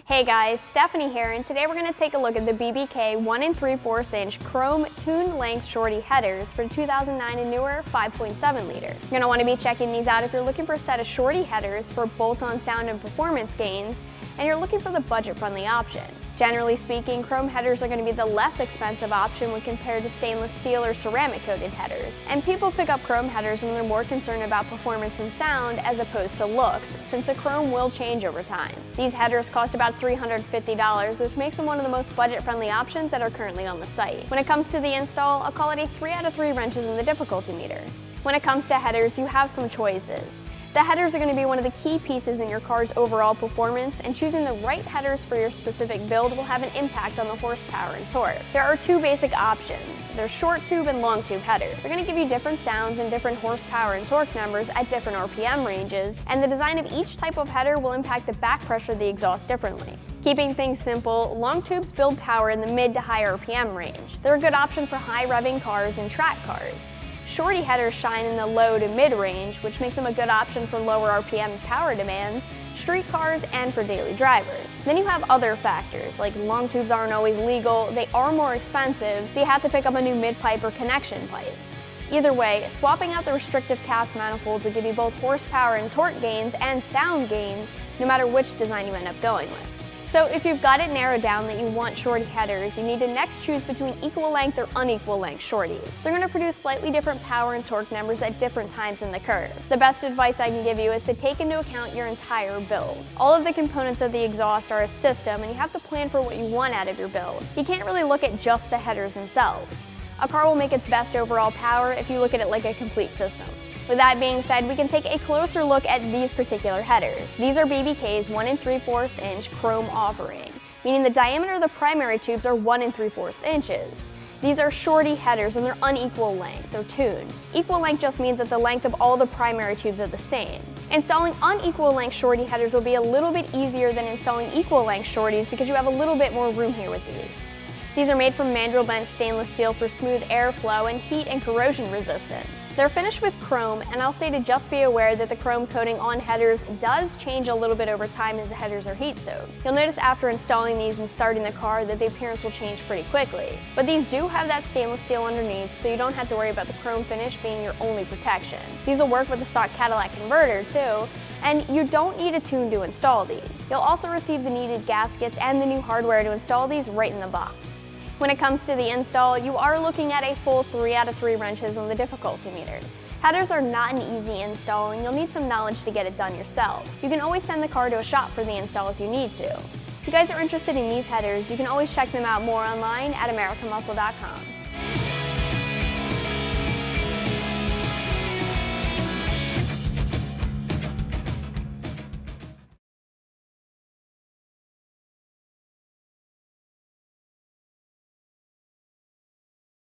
Hey guys, Stephanie here, and today we're going to take a look at the BBK 1 3/4 inch chrome tuned length shorty headers for 2009 and newer 5.7 liter. You're going to want to be checking these out if you're looking for a set of shorty headers for bolt-on sound and performance gains, and you're looking for the budget-friendly option. Generally speaking, chrome headers are going to be the less expensive option when compared to stainless steel or ceramic coated headers. And people pick up chrome headers when they're more concerned about performance and sound as opposed to looks, since the chrome will change over time. These headers cost about $350, which makes them one of the most budget-friendly options that are currently on the site. When it comes to the install, I'll call it a 3 out of 3 wrenches in the difficulty meter. When it comes to headers, you have some choices. The headers are going to be one of the key pieces in your car's overall performance, and choosing the right headers for your specific build will have an impact on the horsepower and torque. There are two basic options. There's short tube and long tube headers. They're going to give you different sounds and different horsepower and torque numbers at different RPM ranges, and the design of each type of header will impact the back pressure of the exhaust differently. Keeping things simple, long tubes build power in the mid to high RPM range. They're a good option for high revving cars and track cars. Shorty headers shine in the low to mid range, which makes them a good option for lower RPM power demands, street cars, and for daily drivers. Then you have other factors, like long tubes aren't always legal, they are more expensive, so you have to pick up a new mid-pipe or connection pipes. Either way, swapping out the restrictive cast manifolds will give you both horsepower and torque gains and sound gains, no matter which design you end up going with. So if you've got it narrowed down that you want shorty headers, you need to next choose between equal length or unequal length shorties. They're going to produce slightly different power and torque numbers at different times in the curve. The best advice I can give you is to take into account your entire build. All of the components of the exhaust are a system, and you have to plan for what you want out of your build. You can't really look at just the headers themselves. A car will make its best overall power if you look at it like a complete system. With that being said, we can take a closer look at these particular headers. These are BBK's 1 3/4 inch chrome offering, meaning the diameter of the primary tubes are 1 3/4 inches. These are shorty headers and they're unequal length, they're tuned. Equal length just means that the length of all the primary tubes are the same. Installing unequal length shorty headers will be a little bit easier than installing equal length shorties because you have a little bit more room here with these. These are made from mandrel bent stainless steel for smooth airflow and heat and corrosion resistance. They're finished with chrome, and I'll say to just be aware that the chrome coating on headers does change a little bit over time as the headers are heat soaked. You'll notice after installing these and starting the car that the appearance will change pretty quickly. But these do have that stainless steel underneath, so you don't have to worry about the chrome finish being your only protection. These will work with the stock Cadillac converter too, and you don't need a tune to install these. You'll also receive the needed gaskets and the new hardware to install these right in the box. When it comes to the install, you are looking at a full 3 out of 3 wrenches on the difficulty meter. Headers are not an easy install, and you'll need some knowledge to get it done yourself. You can always send the car to a shop for the install if you need to. If you guys are interested in these headers, you can always check them out more online at americamuscle.com.